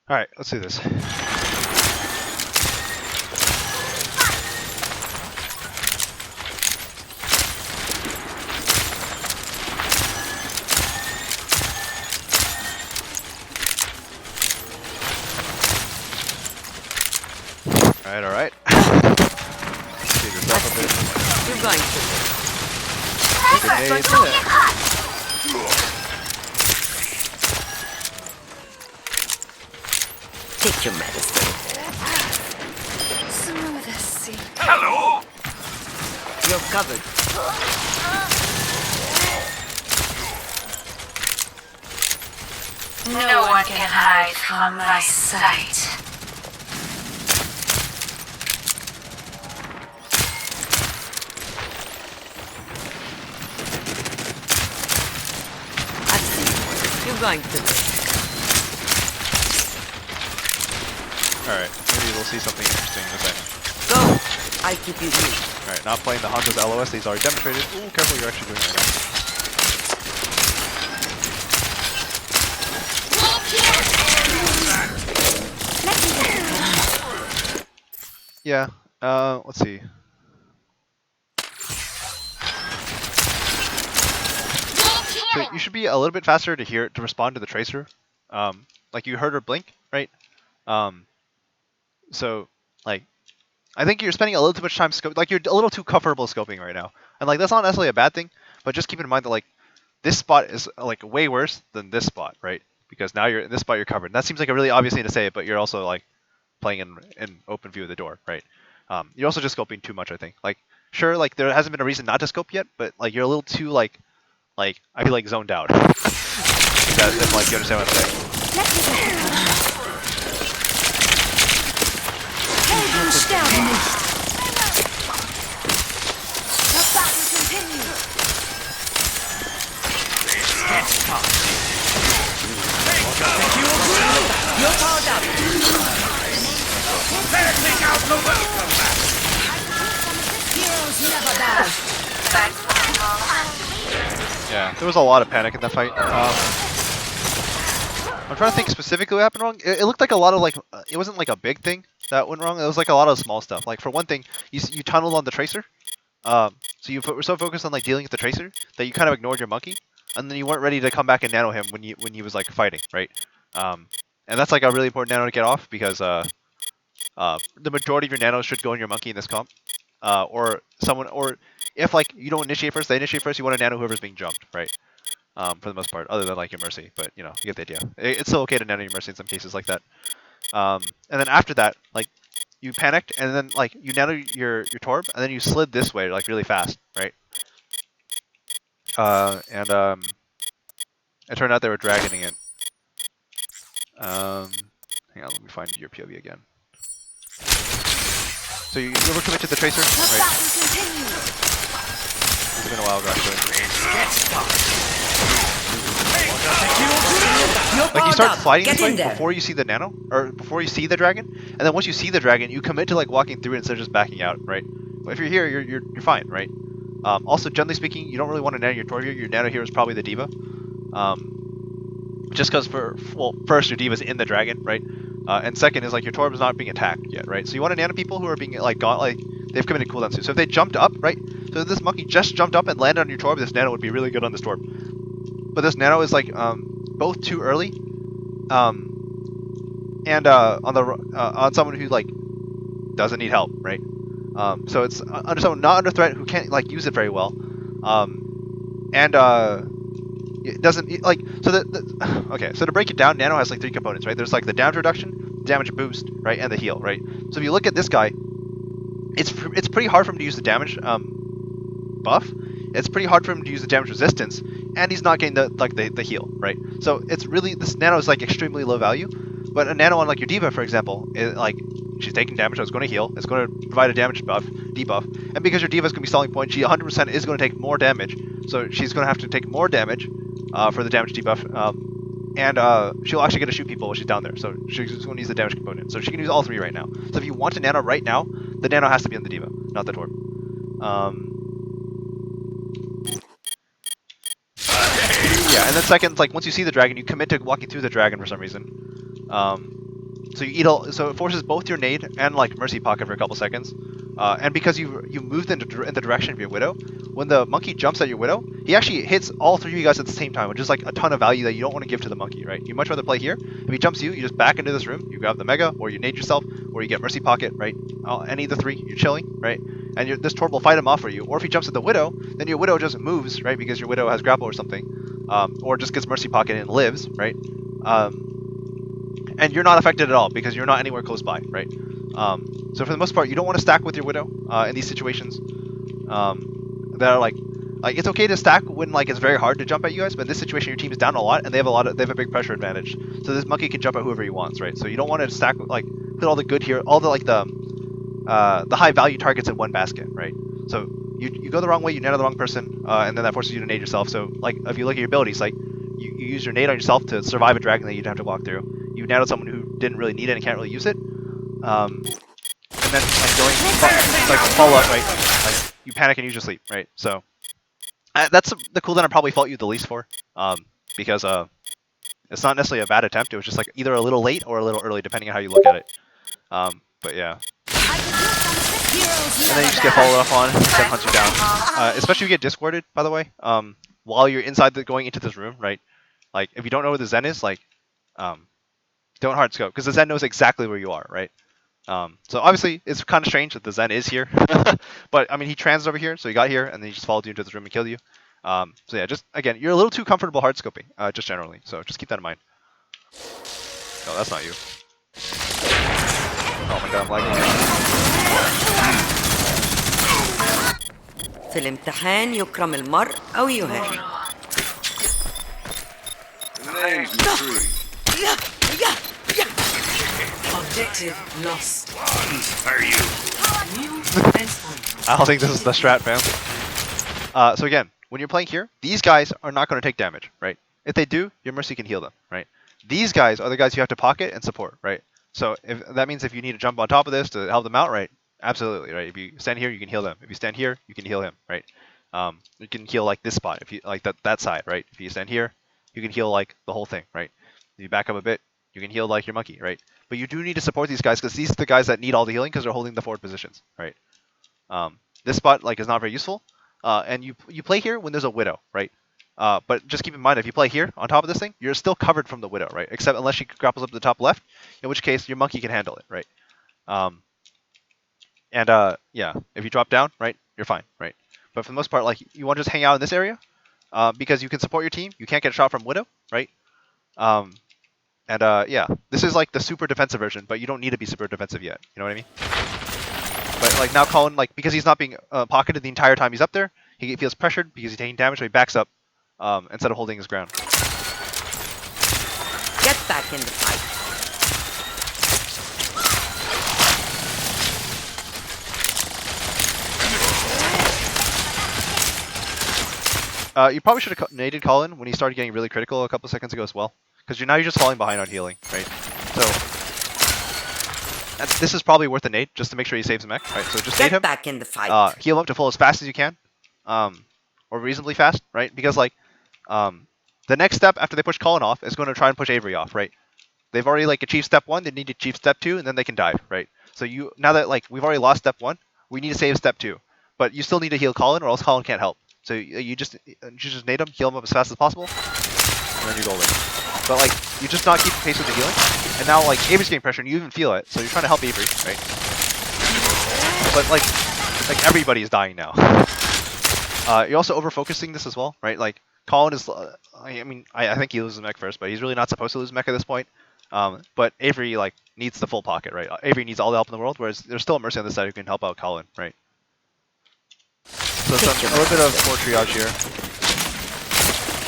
Alright, let's do this. Alright. Speed this up a bit. You're going to. Grenade. Take your medicine. Hello? You're covered. No one can hide from my sight. I see. You're going to. Alright, maybe we'll see something interesting in a second. Go. I keep you here. Alright, not playing the Hanzo's LOS, these are demonstrated. Ooh, careful, you're actually doing it right now. Yeah, let's see. So you should be a little bit faster to respond to the tracer. Like you heard her blink, right? So like, I think you're spending a little too much time scoping. Like you're a little too comfortable scoping right now, and like that's not necessarily a bad thing. But just keep in mind that like this spot is like way worse than this spot, right? Because now you're in this spot, you're covered. And that seems like a really obvious thing to say, but you're also like playing in open view of the door, right? You're also just scoping too much, I think. Like, sure, like there hasn't been a reason not to scope yet, but like you're a little too like I feel like zoned out. If like you understand what I'm saying. You're powered up. Setting out the welcome mat! Heroes never die. Yeah, there was a lot of panic in that fight. I'm trying to think specifically what happened wrong. It looked like a lot of like, it wasn't like a big thing that went wrong. It was like a lot of small stuff. Like for one thing, you tunneled on the tracer. So you were so focused on like dealing with the tracer that you kind of ignored your monkey, and then you weren't ready to come back and nano him when he was like fighting, right? And that's like a really important nano to get off because the majority of your nanos should go in your monkey in this comp. Or if like you don't initiate first, they initiate first. You want to nano whoever's being jumped, right? For the most part, other than like your mercy, but you know, you get the idea. It's still okay to nano your mercy in some cases like that. And then after that, like you panicked, and then like you nano your Torb, and then you slid this way like really fast, right? It turned out they were dragoning it. Hang on, let me find your POV again. So you overcommit to the tracer, right? It's been a while, actually. Like you start sliding this way before you see the nano, or before you see the dragon, and then once you see the dragon, you commit to like walking through it instead of just backing out, right? But if you're here, you're fine, right? Also, generally speaking, you don't really want to nano your Torb here. Your nano here is probably the diva, just because first your diva's in the dragon, right? And second is like your Torb is not being attacked yet, right? So you want to nano people who are being like they've committed cooldowns too. So if they jumped up, right? So if this monkey just jumped up and landed on your Torb, this nano would be really good on this Torb. But this nano is like both too early, and on someone who like doesn't need help, right? So it's under someone not under threat who can't like use it very well, and it doesn't like so okay. So to break it down, nano has like 3 components, right? There's like the damage reduction, damage boost, right, and the heal, right? So if you look at this guy, it's pretty hard for him to use the damage buff. It's pretty hard for him to use the damage resistance, and he's not getting the heal, right? So it's really, this nano is like extremely low value, but a nano on like your diva, for example, is like she's taking damage, so it's going to heal, it's going to provide a damage debuff, and because your diva is going to be stalling point, she 100% is going to take more damage, so she's going to have to take more damage for the damage debuff, and she'll actually get to shoot people while she's down there, so she's going to use the damage component, so she can use all 3 right now. So if you want a nano right now, the nano has to be on the diva, not the Torb. Yeah, and then second, like once you see the dragon, you commit to walking through the dragon for some reason. So you eat so it forces both your nade and like mercy pocket for a couple seconds. And because you moved in the direction of your widow, when the monkey jumps at your widow, he actually hits all three of you guys at the same time, which is like a ton of value that you don't want to give to the monkey, right? You much rather play here. If he jumps you just back into this room, you grab the mega, or you nade yourself, or you get mercy pocket, right? Any of the three, you're chilling, right? And this Torb will fight him off for you. Or if he jumps at the widow, then your widow just moves, right? Because your widow has grapple or something, or just gets mercy pocket and lives, right? And you're not affected at all because you're not anywhere close by, right? So for the most part, you don't want to stack with your widow in these situations. That are like it's okay to stack when like it's very hard to jump at you guys, but in this situation your team is down a lot and they have a big pressure advantage. So this monkey can jump at whoever he wants, right? So you don't want to stack like put all the good here, all the like the high value targets in one basket, right? So you go the wrong way, you nade on the wrong person, and then that forces you to nade yourself. So like if you look at your abilities, like you use your nade on yourself to survive a dragon that you'd have to walk through. You nailed someone who didn't really need it and can't really use it. And then like going like follow up, right? Like you panic and use your sleep, right? So that's the cooldown I probably fault you the least for, because it's not necessarily a bad attempt. It was just like either a little late or a little early, depending on how you look at it. But yeah. And then you just get followed up on, then hunts you down. Especially if you get discorded, by the way. While you're inside going into this room, right? Like if you don't know where the Zen is, like don't hard scope because the Zen knows exactly where you are, right? So obviously it's kind of strange that the Zen is here, but I mean he transit over here, so he got here and then he just followed you into this room and killed you. So yeah, just again, you're a little too comfortable hard scoping, just generally. So just keep that in mind. No, that's not you. Oh my god, I'm lagging. في الامتحان يكرم المرء أو يهان. Objective lost. Are you? New defense point. I don't think this is the strat, fam. So again, when you're playing here, these guys are not going to take damage, right? If they do, your mercy can heal them, right? These guys are the guys you have to pocket and support, right? So if that means if you need to jump on top of this to help them out, right? Absolutely, right? If you stand here, you can heal them. If you stand here, you can heal him, right? You can heal like this spot, if you like that side, right? If you stand here, you can heal like the whole thing, right? If you back up a bit, you can heal like your monkey, right? But you do need to support these guys because these are the guys that need all the healing because they're holding the forward positions, right? This spot like is not very useful, and you play here when there's a widow, right? But just keep in mind if you play here on top of this thing, you're still covered from the widow, right? Except unless she grapples up to the top left, in which case your monkey can handle it, right? Yeah, if you drop down, right, you're fine, right? But for the most part, like you want to just hang out in this area because you can support your team. You can't get shot from widow, right? Yeah, this is like the super defensive version, but you don't need to be super defensive yet. You know what I mean? But like now Colin, like because he's not being pocketed the entire time he's up there, he feels pressured because he's taking damage, so he backs up instead of holding his ground. Get back in the fight. You probably should have naded Colin when he started getting really critical a couple seconds ago as well, because now you're just falling behind on healing, right? So this is probably worth a nade just to make sure he saves the mech, right? So just nade him. Get back in the fight. Heal him to full as fast as you can, or reasonably fast, right? Because like the next step after they push Colin off is going to try and push Avery off, right? They've already like achieved step 1, they need to achieve step 2, and then they can dive, right? So now that like we've already lost step 1, we need to save step 2, but you still need to heal Colin, or else Colin can't help. So you just nade him, heal him up as fast as possible, and then you're golden. But like you just not keep pace with the healing, and now like Avery's getting pressure, and you even feel it. So you're trying to help Avery, right? But like everybody is dying now. You're also over focusing this as well, right? Like Colin is, I think he loses mech first, but he's really not supposed to lose mech at this point. But Avery like needs the full pocket, right? Avery needs all the help in the world, whereas there's still a Mercy on this side who can help out Colin, right? So it's a little bit of poor triage here.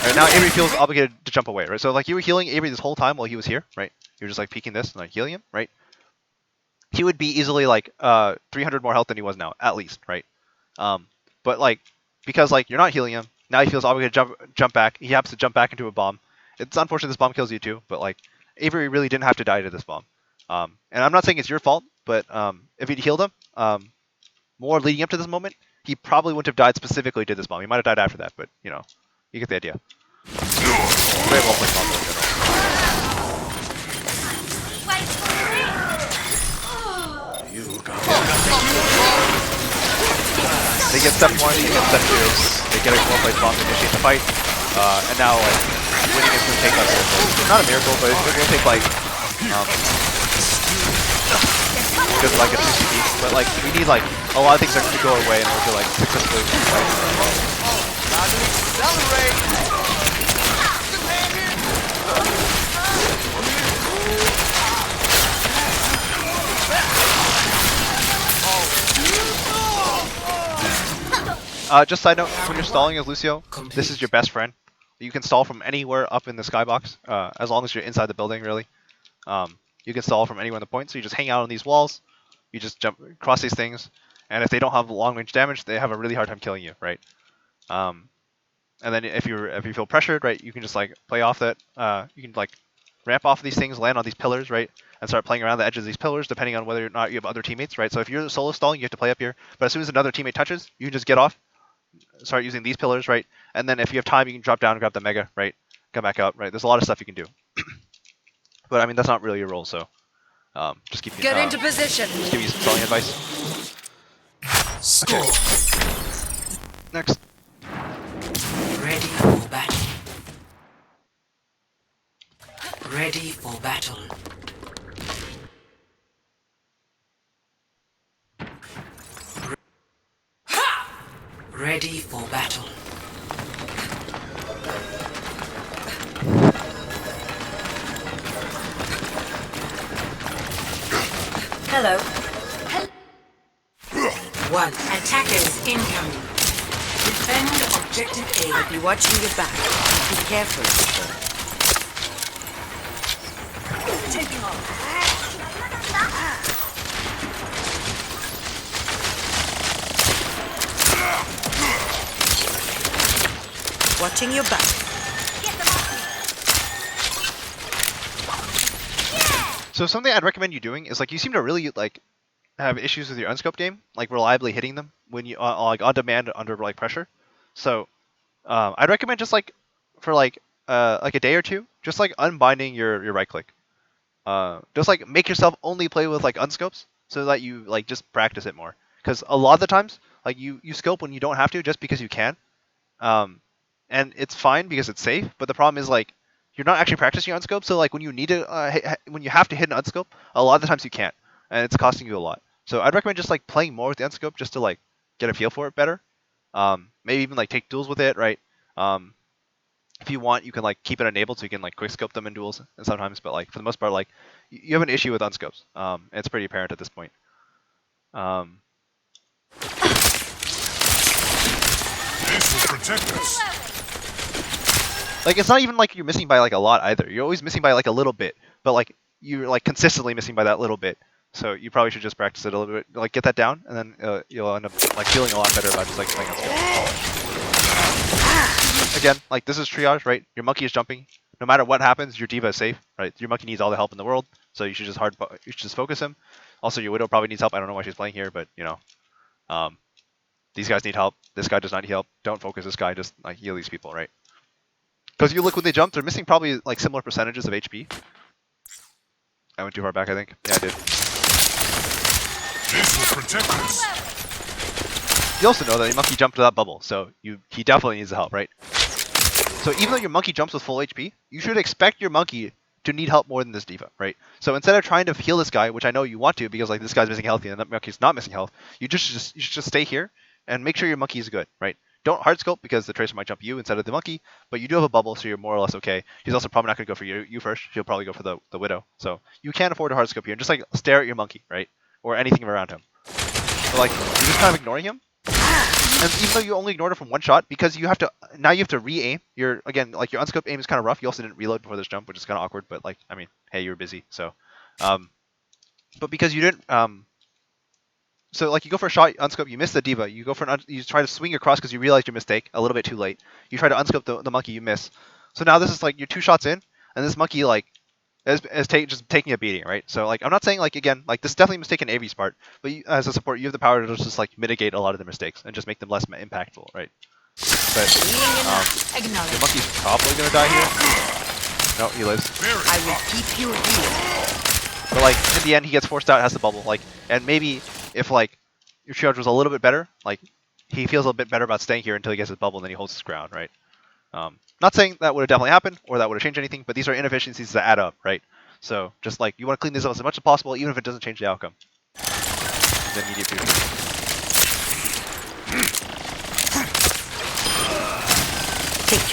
Right, now Avery feels obligated to jump away, right? So like you were healing Avery this whole time while he was here, right? You were just like peeking this and like healing him, right? He would be easily like 300 more health than he was now, at least, right? But like because like you're not healing him, now he feels obligated to jump back. He happens to jump back into a bomb. It's unfortunate this bomb kills you too, but like Avery really didn't have to die to this bomb. And I'm not saying it's your fault, but if he'd healed him more leading up to this moment, he probably wouldn't have died specifically to this bomb. He might have died after that, but you know, you get the idea. Very well played combo in general. they get step 1, they get step 2, they get a well-played bomb to initiate the fight, and now like winning is going to take like not a miracle, but it will take like because of like a 2 CP. But like we need like a lot of things that to go away in order to like successfully win the fight. Time to accelerate! Just side note, when you're stalling as Lucio, this is your best friend. You can stall from anywhere up in the skybox, as long as you're inside the building, really. You can stall from anywhere on the point, so you just hang out on these walls, you just jump across these things, and if they don't have long-range damage, they have a really hard time killing you, right? And then if you feel pressured, right, you can just like play off that. You can like ramp off these things, land on these pillars, right, and start playing around the edges of these pillars, depending on whether or not you have other teammates, right? So if you're solo stalling, you have to play up here, but as soon as another teammate touches, you can just get off, start using these pillars, right? And then if you have time, you can drop down and grab the mega, right? Come back up, right? There's a lot of stuff you can do. But I mean, that's not really your role, so just keep Get into position. Just give you some stalling advice. Score. Next. Ready for battle. Ready for battle. Ready for battle. Hello. 1. Attackers incoming. Defend objective A. Be watching your back. Be careful. Taking off. Watching your back. So something I'd recommend you doing is like you seem to really like have issues with your unscoped game, like reliably hitting them when you like on demand under like pressure. So I'd recommend just like for like a day or two, just like unbinding your right click. Just like make yourself only play with like unscopes so that you like just practice it more. Because a lot of the times like you scope when you don't have to just because you can, and it's fine because it's safe. But the problem is like you're not actually practicing your unscope, so like when you need to, when you have to hit an unscope, a lot of the times you can't, and it's costing you a lot. So I'd recommend just like playing more with the unscope just to like get a feel for it better. Maybe even like take duels with it, right? If you want, you can like keep it enabled so you can like quick scope them in duels and sometimes, but like for the most part, like you have an issue with unscopes. It's pretty apparent at this point. This will protect us. Like it's not even like you're missing by like a lot either. You're always missing by like a little bit, but like you're like consistently missing by that little bit. So you probably should just practice it a little bit, like get that down, and then you'll end up like feeling a lot better about just like playing on skill. Again, like this is triage, right? Your monkey is jumping. No matter what happens, your diva is safe, right? Your monkey needs all the help in the world, so you should just focus him. Also, your widow probably needs help. I don't know why she's playing here, but you know, these guys need help. This guy does not need help. Don't focus this guy. Just like heal these people, right? Because you look when they jump, they're missing probably like similar percentages of HP. I went too far back, I think. Yeah, I did. This will protect us. You also know that your monkey jumped to that bubble, so he definitely needs the help, right? So even though your monkey jumps with full HP, you should expect your monkey to need help more than this diva, right? So instead of trying to heal this guy, which I know you want to because like this guy's missing health and that monkey's not missing health, you should just stay here and make sure your monkey is good, right? Don't hard scope because the tracer might jump you instead of the monkey, but you do have a bubble, so you're more or less okay. He's also probably not going to go for you first. He'll probably go for the widow. So you can afford to hard scope here and just like stare at your monkey, right? Or anything around him. So like you're just kind of ignoring him. And even though you only ignored it from one shot, because you have to re-aim. Your like your unscoped aim is kind of rough. You also didn't reload before this jump, which is kind of awkward. But like I mean, hey, you were busy, so. But because you didn't so like you go for a shot, unscope, you miss the diva. You go for you try to swing across because you realized your mistake a little bit too late. You try to unscope the monkey, you miss. So now this is like you're 2 shots in, and this monkey like is just taking a beating, right? So like I'm not saying like again like this is definitely a mistake in AV's part, but as a support you have the power to just like mitigate a lot of the mistakes and just make them less impactful, right? But the monkey's probably gonna die here. No, he lives. I will keep you here. But like in the end, he gets forced out, has the bubble, like, and maybe if like your triage was a little bit better, like he feels a bit better about staying here until he gets his bubble and then he holds his ground, right? Not saying that would have definitely happened or that would have changed anything, but these are inefficiencies that add up, right? So just like you want to clean this up as much as possible, even if it doesn't change the outcome. The immediate future.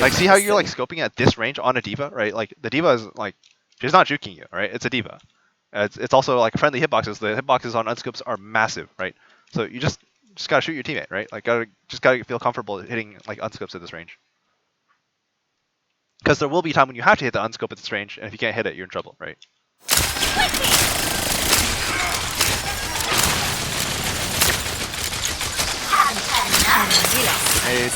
Like, see how you're like scoping at this range on a D.Va, right? Like the D.Va is like, she's not juking you, right? It's a D.Va. It's also like friendly hitboxes. The hitboxes on unscopes are massive, right? So you just gotta shoot your teammate, right? Like gotta feel comfortable hitting like unscopes at this range. Because there will be a time when you have to hit the unscope at this range, and if you can't hit it, you're in trouble, right? Grenade.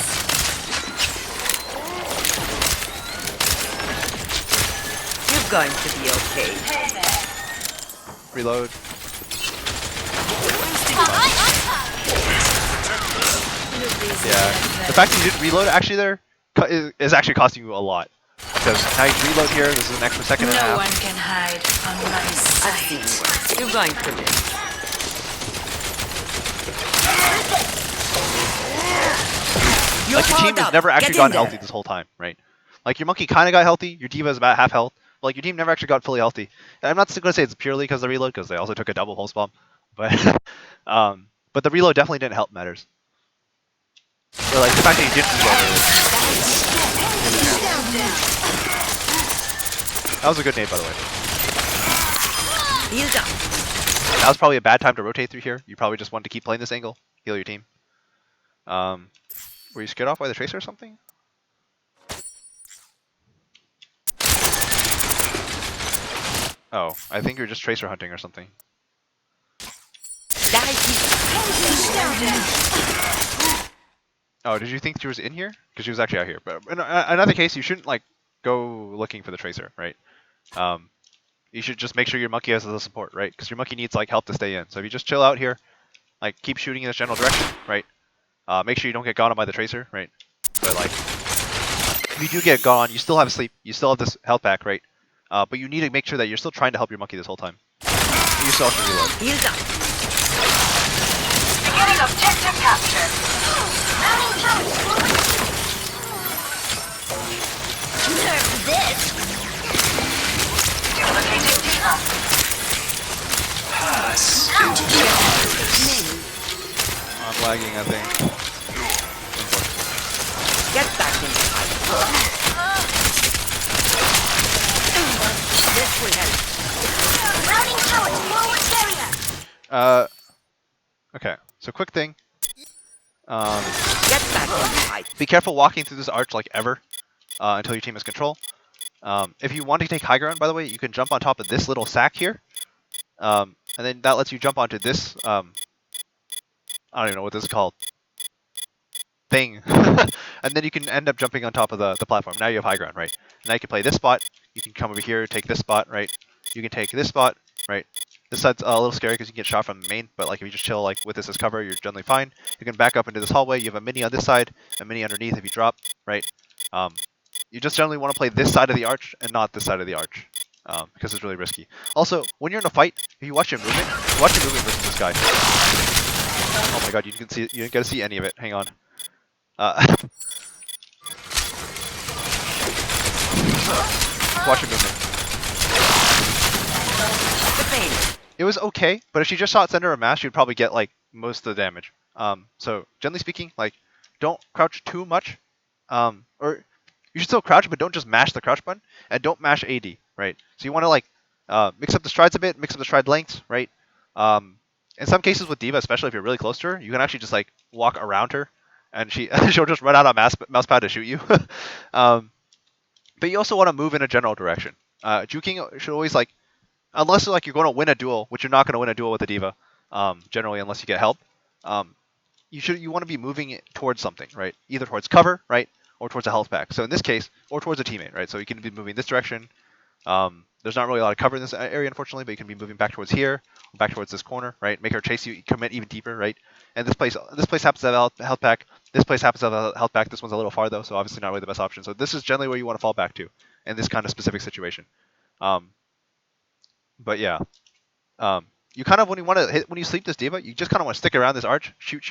You're going to be okay. Reload. Yeah. The fact that you didn't reload actually there is actually costing you a lot. Because now you can reload here, this is an extra second and a half. No one can hide from my I've seen sight. worse. You're going to live. You're Like your team powered has up. never actually Get in gotten there. healthy this whole time, right? Like your monkey kind of got healthy, your D.Va is about half health, but like your team never actually got fully healthy. And I'm not going to say it's purely because of the reload, because they also took a double pulse bomb, but but the reload definitely didn't help matters. Or like the fact that you didn't reload early. That was a good nade, by the way. Healed up. That was probably a bad time to rotate through here. You probably just wanted to keep playing this angle, heal your team. Were you scared off by the tracer or something? Oh, I think you're just tracer hunting or something. Die here. Oh, did you think she was in here? Because she was actually out here. But in another case, you shouldn't like go looking for the tracer, right? You should just make sure your monkey has the support, right? Because your monkey needs like help to stay in. So if you just chill out here, like keep shooting in this general direction, right? Make sure you don't get gone on by the tracer, right? But like, if you do get gone, you still have sleep, you still have this health back, right? But you need to make sure that you're still trying to help your monkey this whole time. You still have to reload. Healed up. Beginning objective capture. Duplicating D.Va. Pass into darkness. I'm lagging, I think. Get back in the fight. This will help. Routing towards forward barrier. Okay. So quick thing. Get back in the fight. Be careful walking through this arch like ever until your team has control. If you want to take high ground, by the way, you can jump on top of this little sack here. And then that lets you jump onto this, I don't even know what this is called, thing. And then you can end up jumping on top of the platform. Now you have high ground, right? Now you can play this spot. You can come over here, take this spot, right? You can take this spot, right? This side's a little scary because you can get shot from the main, but like if you just chill like with this as cover, you're generally fine. You can back up into this hallway. You have a mini on this side, a mini underneath if you drop, right? You just generally want to play this side of the arch and not this side of the arch, because it's really risky. Also, when you're in a fight, if you watch your movement, versus this guy. Oh my god, you didn't get to see any of it. Hang on. Watch your movement. The pain. It was okay, but if she just shot center of mass, she'd probably get like most of the damage. So generally speaking, like don't crouch too much, or you should still crouch, but don't just mash the crouch button, and don't mash AD, right? So you want to like mix up the strides a bit, mix up the stride lengths, right? In some cases with D.Va, especially if you're really close to her, you can actually just like walk around her, and she'll just run out on mouse pad to shoot you. But you also want to move in a general direction. Juking should always like, unless like you're going to win a duel, which you're not going to win a duel with a D.Va, generally unless you get help. You want to be moving it towards something, right? Either towards cover, right, or towards a health pack. So in this case, or towards a teammate, right? So you can be moving this direction. There's not really a lot of cover in this area, unfortunately, but you can be moving back towards here, or back towards this corner, right? Make her chase you, commit even deeper, right? And this place happens to have a health pack. This place happens to have a health pack. This one's a little far though, so obviously not really the best option. So this is generally where you want to fall back to in this kind of specific situation. But yeah, you kind of when you sleep this D.Va, you just kind of want to stick around this arch, shoot,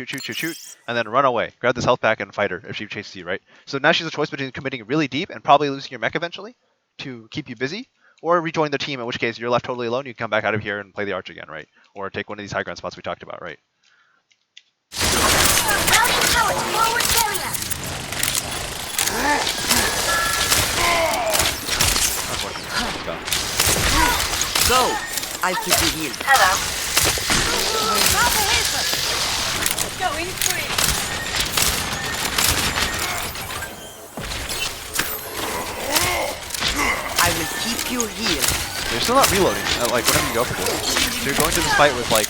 and then run away. Grab this health back and fight her if she chases you, right? So now she's a choice between committing really deep and probably losing your mech eventually to keep you busy, or rejoin the team, in which case you're left totally alone. You can come back out of here and play the arch again, right? Or take one of these high ground spots we talked about, right? Routing tower to forward carrier. Go. I'll keep you healed. Hello. Going free. I will keep you healed. You're still not reloading, like whenever you go for this. So you're going to this fight with like,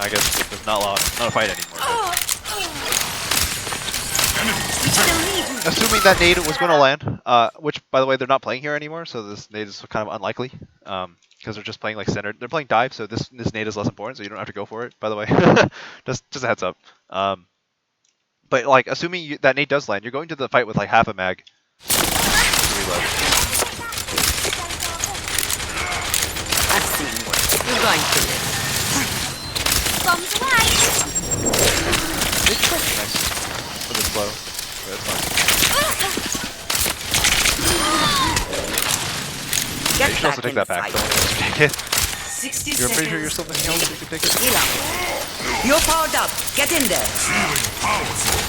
I guess it's not a fight anymore. Assuming that nade was going to land, which by the way they're not playing here anymore, so this nade is kind of unlikely, because they're just playing like centered. They're playing dive, so this nade is less important, so you don't have to go for it. By the way, just a heads up. But like assuming that nade does land, you're going to the fight with like half a mag. Reload. I've seen worse. You're going to live. Bombs away. Nice. For the slow. That's fine. Get You should also take that back. fight. Don't take it. 60 You're pretty sure seconds. you're still thinking else you can take it? Heal up. You're powered up. Get in there.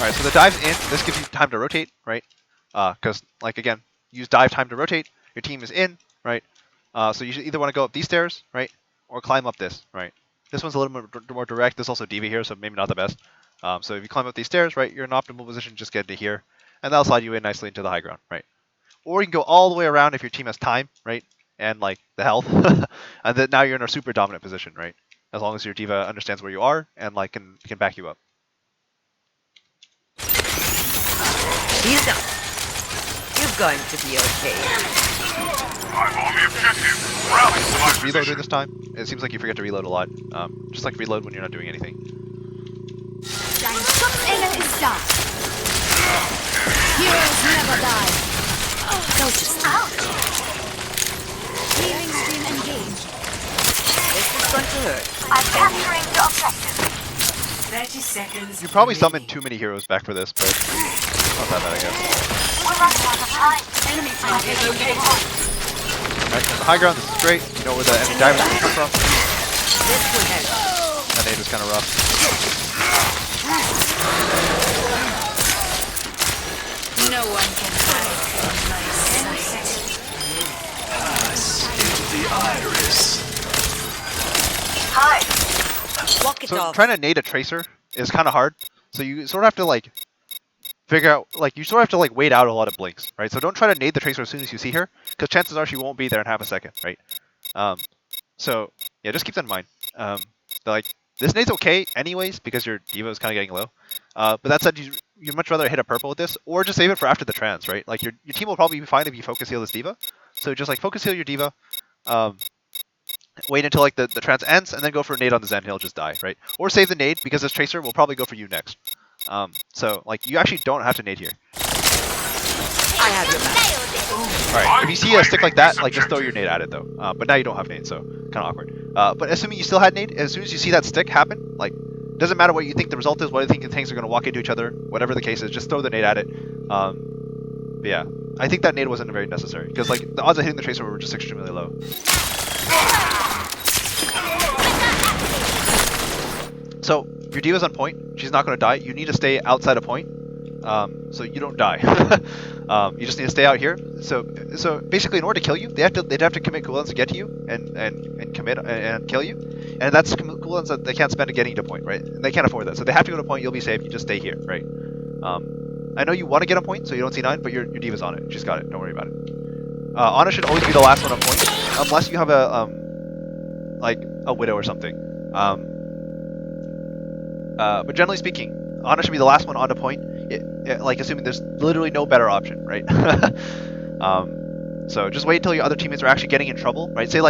Alright, so the dive's in. This gives you time to rotate, right? Because, like, again, use dive time to rotate. Your team is in, right? So you should either want to go up these stairs, right? Or climb up this, right? This one's a little more direct. There's also D.Va here, so maybe not the best. So if you climb up these stairs, right, you're in an optimal position, just get into here. And that'll slide you in nicely into the high ground, right? Or you can go all the way around if your team has time, right? And, like, the health. And then now you're in a super dominant position, right? As long as your D.Va understands where you are and, like, can back you up. He's up. You're going to be okay. I'm on the objective. Rally to my Reload position. this time. It seems like you forget to reload a lot. Just like reload when you're not doing anything. Enemy stop. Heroes never die. Go to sleep. Healing stream engaged. This is going to hurt. I'm capturing the objective. 30 seconds. You probably summoned too many heroes back for this, but not that bad, I guess. We're running out of time. Enemy target located. Alright, on the high ground, this is great. You know where the enemy divers come from. This will help. That nade was kind of rough. No one can hide from my sight. Into the iris. Hi. Walk it So off. trying to nade a tracer is kind of hard. So you sort of have to like figure out, like you sort of have to like wait out a lot of blinks, right? So don't try to nade the tracer as soon as you see her, because chances are she won't be there in half a second, right? So yeah, just keep that in mind. Like this nade's okay anyways because your D.Va is kind of getting low. But that said, you'd much rather hit a purple with this, or just save it for after the trans, right? Like your team will probably be fine if you focus heal this D.Va. So just like focus heal your D.Va. Wait until like the trans ends, and then go for a nade on the Zen. He'll just die, right? Or save the nade because this tracer will probably go for you next. So like you actually don't have to nade here. I have your back. All right. If you see a stick like that, like just throw your nade at it though. But now you don't have nade, so kind of awkward. But assuming you still had nade, as soon as you see that stick happen, like doesn't matter what you think the result is, what you think the tanks are going to walk into each other, whatever the case is, just throw the nade at it. But yeah, I think that nade wasn't very necessary because like the odds of hitting the tracer were just extremely low. So your D.Va's on point. She's not going to die. You need to stay outside of point, so you don't die. You just need to stay out here. So basically, in order to kill you, they'd have to commit cooldowns to get to you and commit and kill you, and that's cooldowns that they can't spend to getting you to point, right? And they can't afford that, so they have to go to point. You'll be safe. You just stay here, right? I know you want to get on point, so you don't see 9, but your D.Va's on it. She's got it. Don't worry about it. Ana should always be the last one on point, unless you have a like a widow or something. But generally speaking, Ana should be the last one onto point. Like assuming there's literally no better option, right? So just wait until your other teammates are actually getting in trouble, right? Say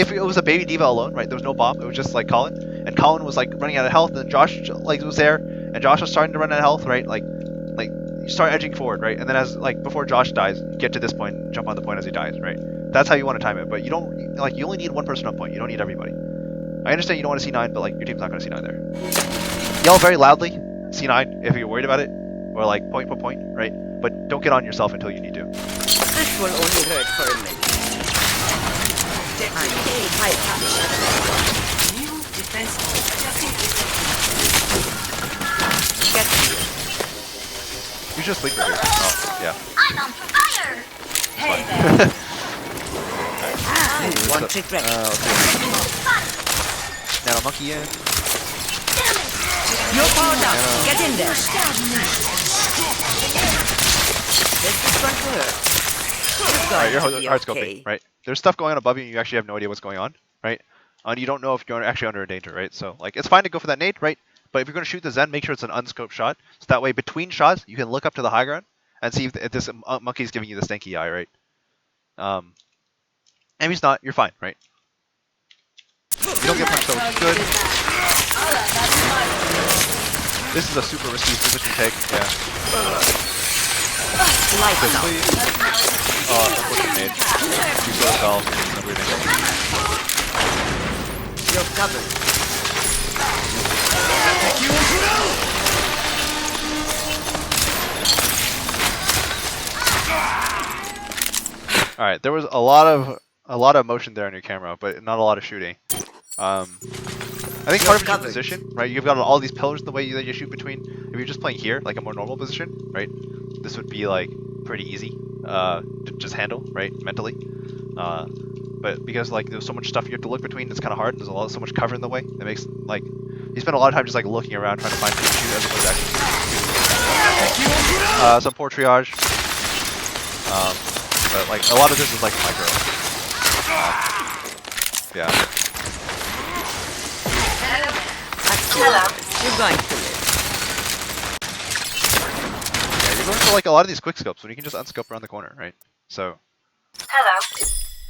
if it was a baby D.Va alone, right? There was no bomb. It was just like Colin, and Colin was like running out of health, and then Josh like was there, and Josh was starting to run out of health, right? Like you start edging forward, right? And then as like before Josh dies, you get to this point, and jump on the point as he dies, right? That's how you want to time it. But you don't you only need one person on point. You don't need everybody. I understand you don't want to C9, but like your team's not going to C9 there. Yell very loudly, C9 if you're worried about it, or like point, right? But don't get on yourself until you need to. This will only hurt for a minute. I patch. New defense. Get here. You should sleep right here. Oh, yeah. I'm on fire! Hey Fine. there! You want it ready. Okay. Nano monkey in. You're powered up. Get in there. This is going to hurt. Alright, you're Going to hard be scoping, okay. right? There's stuff going on above you and you actually have no idea what's going on, right? And you don't know if you're actually under a danger, right? So, like, it's fine to go for that nade, right? But if you're going to shoot the Zen, make sure it's an unscoped shot. So that way, between shots, you can look up to the high ground and see if this monkey's giving you the stanky eye, right? And if he's not, you're fine, right? You don't get punched, so which is good. This is a super risky position to take, yeah. Lights out. Quickly. Unfortunate nade. You go yourself, everything. You're covered. Alright, there was a lot of motion there on your camera, but not a lot of shooting. I think part of it's your position, right? You've got all these pillars in the way that you shoot between. If you're just playing here, like a more normal position, right? This would be like pretty easy to just handle, right? Mentally. But because like there's so much stuff you have to look between, it's kind of hard. There's so much cover in the way. It makes like you spend a lot of time just like looking around trying to find who to shoot as opposed to actually. Some poor triage. But like a lot of this is like micro. Yeah. Hello. You're going to live. Yeah, you're going for like a lot of these quick scopes when you can just unscope around the corner, right? So Hello.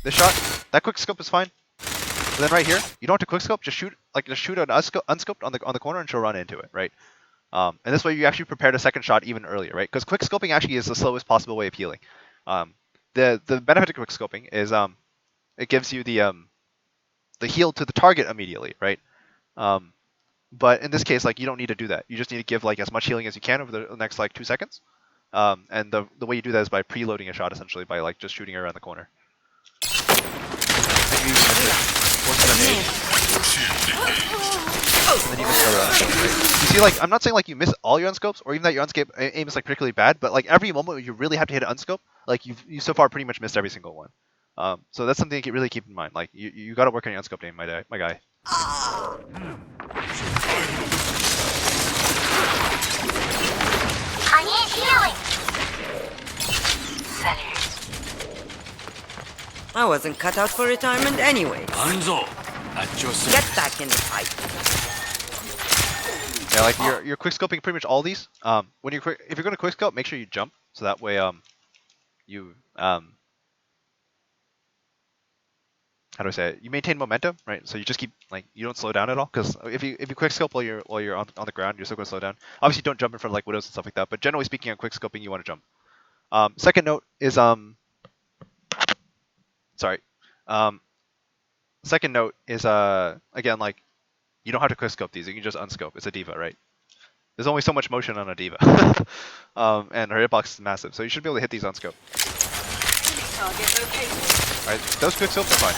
this shot, that quick scope is fine. But then right here, you don't have to quick scope, just shoot an unscoped on the corner and she'll run into it, right? And this way you actually prepared a second shot even earlier, right? Because quick scoping actually is the slowest possible way of healing. The benefit of quick scoping is it gives you the heal to the target immediately, right? But in this case, like you don't need to do that. You just need to give like as much healing as you can over the next like 2 seconds. And the way you do that is by preloading a shot essentially by like just shooting around the corner. And you then you miss another unscope, right? You see, like I'm not saying like you miss all your unscopes or even that your unscope aim is like particularly bad, but like every moment where you really have to hit an unscope, like you so far pretty much missed every single one. So that's something to really keep in mind. Like you got to work on your unscope aim, my guy. I need healing! Center. I wasn't cut out for retirement anyway. Hanzo, at your Get back in the fight. Yeah, like you're quick scoping pretty much all these. When if you're going to quick scope, make sure you jump so that way you how do I say it? You maintain momentum, right? So you just keep like you don't slow down at all because if you quick scope while you're on the ground, you're still going to slow down. Obviously, don't jump in front of like widows and stuff like that. But generally speaking, on quick scoping, you want to jump. Second note is again like you don't have to quick scope these. You can just unscope. It's a diva, right? There's only so much motion on a diva, and her hitbox is massive, so you should be able to hit these on scope. Alright, those quick scopes are fine.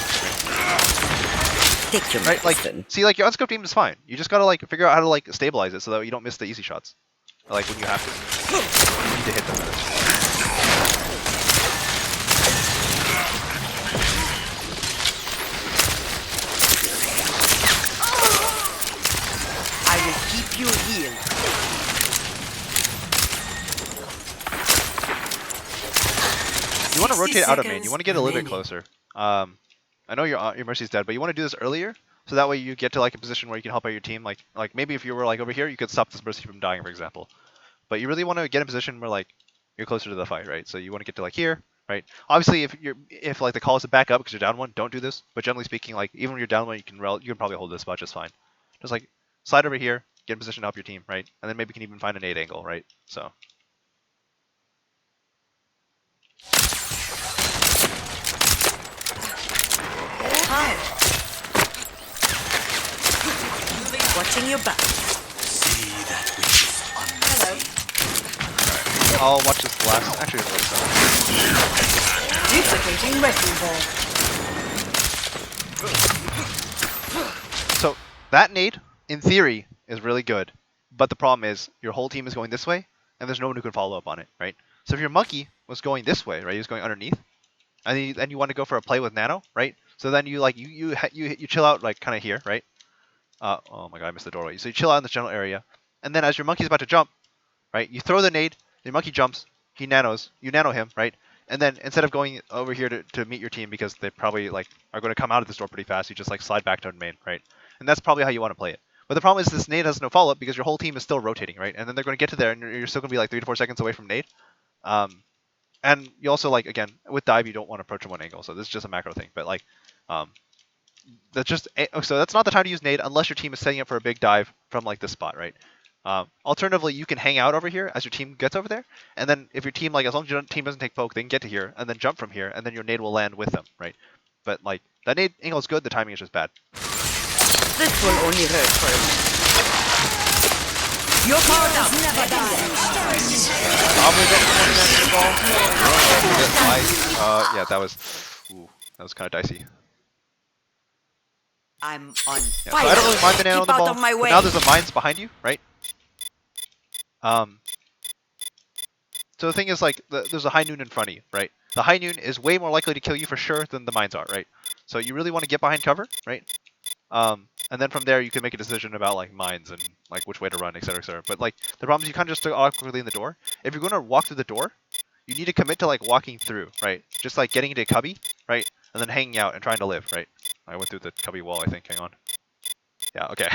Take your Right, like, see, like your unscoped team is fine. You just gotta like figure out how to like stabilize it so that you don't miss the easy shots. Like when you have to. You need to hit them with it. I will keep you healed. You want to rotate out of main. You want to get a little bit closer. I know your Mercy's dead, but you want to do this earlier, so that way you get to like a position where you can help out your team. Like maybe if you were like over here, you could stop this Mercy from dying, for example. But you really want to get in a position where like you're closer to the fight, right? So you want to get to like here, right? Obviously, if like the call is to back up because you're down one, don't do this. But generally speaking, like even when you're down one, you can probably hold this spot just fine. Just like slide over here, get in position to help your team, right? And then maybe you can even find an 8 angle, right? So. Watching your back. See that which is unseen. I'll watch this last. Actually, wait a second. Duplicating wrecking ball. So that nade, in theory, is really good, but the problem is your whole team is going this way, and there's no one who can follow up on it, right? So if your monkey was going this way, right, he was going underneath, and then you want to go for a play with Nano, right? So then you like you chill out like kind of here, right? Oh my god, I missed the doorway. So you chill out in this general area, and then as your monkey's about to jump, right, you throw the nade, your monkey jumps, he nanos, you nano him, right? And then instead of going over here to meet your team because they probably like are going to come out of this door pretty fast, you just like slide back to main, right? And that's probably how you want to play it. But the problem is this nade has no follow-up because your whole team is still rotating, right? And then they're going to get to there, and you're still going to be like 3 to 4 seconds away from nade. And you also like again with dive, you don't want to approach from one angle, so this is just a macro thing. But like, that's just so that's not the time to use nade unless your team is setting up for a big dive from like this spot, right? Alternatively, you can hang out over here as your team gets over there, and then if your team like as long as your team doesn't take poke, they can get to here and then jump from here, and then your nade will land with them, right? But like that nade angle is good, the timing is just bad. This will only hurt for a minute. Your power down. Never die. Probably don't want to get involved. Yeah, that was kind of dicey. I'm on Yeah, so fire. I don't really mind the nano on Keep the out ball. of my But way. now there's a mines behind you, right? So the thing is, like, there's a high noon in front of you, right? The high noon is way more likely to kill you for sure than the mines are, right? So you really want to get behind cover, right? And then from there you can make a decision about like mines and like which way to run, etc., etc. But like the problem is you kind of just stick awkwardly in the door. If you're going to walk through the door, you need to commit to like walking through, right? Just like getting into a cubby, right? And then hanging out and trying to live, right? I went through the cubby wall, I think. Hang on. Yeah, okay.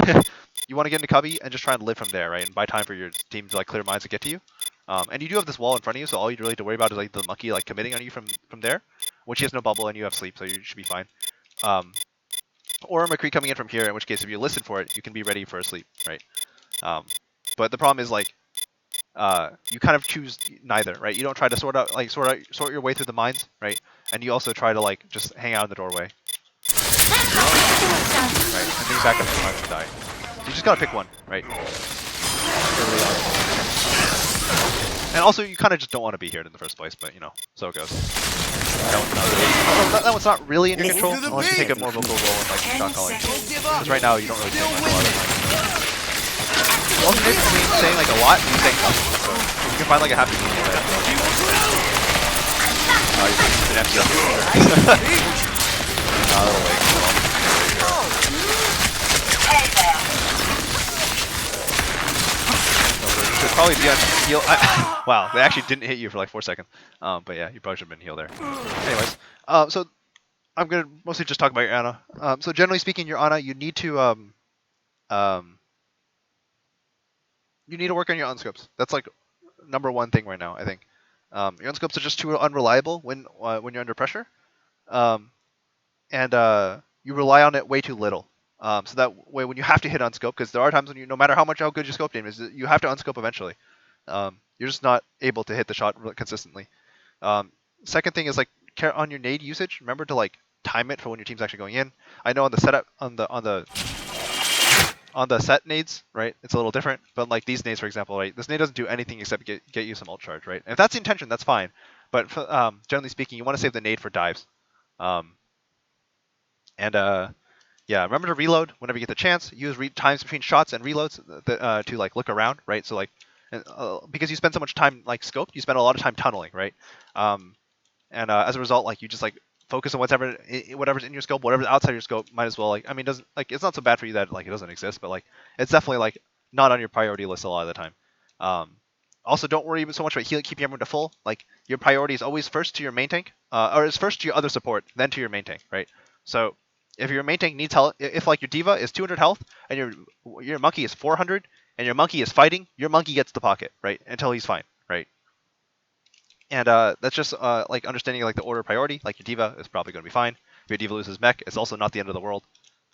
You want to get into cubby and just try and live from there, right? And buy time for your team to like clear mines to get to you. And you do have this wall in front of you, so all you really have to worry about is like the monkey like committing on you from there, which he has no bubble and you have sleep, so you should be fine. Or a McCree coming in from here, in which case if you listen for it, you can be ready for a sleep, right? But the problem is like you kind of choose neither, right? You don't try to sort your way through the mines, right? And you also try to like just hang out in the doorway. Right, and then you back up to the mines and die. You just gotta pick one, right? And also, you kind of just don't want to be here in the first place, but you know, so it goes. That one's not really in your control unless you take a more vocal role in like shot calling. Because right now you don't really take much a lot of time. You also make between saying like a lot and saying nothing. So if you can find like a happy medium there. You can empty up should probably be on heal. Wow, they actually didn't hit you for like 4 seconds. But yeah, you probably should have been healed there. Anyways, so I'm gonna mostly just talk about your Ana. So generally speaking, your Ana, you need to work on your unscopes. That's like #1 thing right now, I think. Your unscopes are just too unreliable when you're under pressure, and you rely on it way too little. So that way, when you have to hit unscope, because there are times when no matter how good your scope aim is, you have to unscope eventually. You're just not able to hit the shot consistently. Second thing is like on your nade usage. Remember to like time it for when your team's actually going in. I know on the setup on the set nades, right? It's a little different, but like these nades, for example, right? This nade doesn't do anything except get you some ult charge, right? And if that's the intention, that's fine. But generally speaking, you want to save the nade for dives. Yeah, remember to reload whenever you get the chance. Use times between shots and reloads to like look around, right? So like, because you spend so much time like scoped, you spend a lot of time tunneling, right? As a result, like you just like focus on whatever's in your scope, whatever's outside your scope. Might as well like, I mean, doesn't like it's not so bad for you that like it doesn't exist, but like it's definitely like not on your priority list a lot of the time. Also, don't worry so much about keeping everyone to full. Like your priority is always first to your main tank, or is first to your other support, then to your main tank, right? So if your main tank needs health, if like your diva is 200 health and your monkey is 400 and your monkey is fighting, your monkey gets the pocket, right? Until he's fine, right? And that's just like understanding like the order of priority. Like your diva is probably going to be fine. If your diva loses mech, it's also not the end of the world.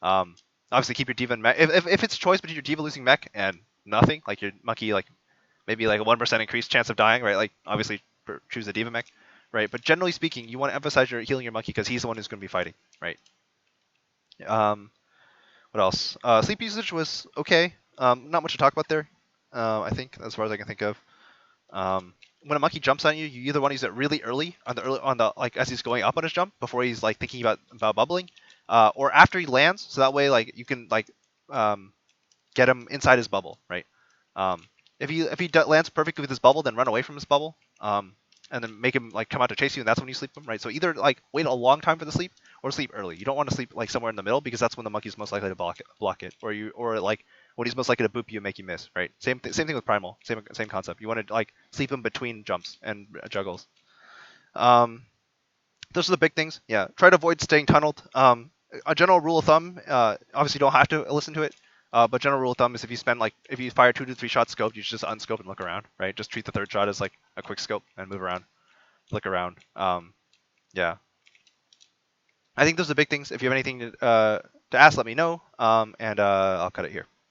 Obviously keep your diva in mech. If it's a choice between your diva losing mech and nothing, like your monkey like maybe like a 1% increased chance of dying, right? Like obviously choose the diva mech, right? But generally speaking, you want to emphasize your healing your monkey because he's the one who's going to be fighting, right? What else? Sleep usage was okay. Not much to talk about there. I think, as far as I can think of. When a monkey jumps on you, you either want to use it really early on the like as he's going up on his jump before he's like thinking about bubbling, or after he lands, so that way like you can like get him inside his bubble, right? If he lands perfectly with his bubble, then run away from his bubble, and then make him like come out to chase you, and that's when you sleep him, right? So either like wait a long time for the sleep or sleep early. You don't want to sleep like somewhere in the middle because that's when the monkey's most likely to block it, or like when he's most likely to boop you and make you miss, right? Same thing with primal, same concept. You want to like sleep him between jumps and juggles. Those are the big things. Yeah, try to avoid staying tunneled. A general rule of thumb, obviously you don't have to listen to it, but general rule of thumb is if you fire 2 to 3 shots scoped, you should just unscope and look around, right? Just treat the third shot as like a quick scope and move around, look around. Yeah, I think those are the big things. If you have anything to ask, let me know, and I'll cut it here.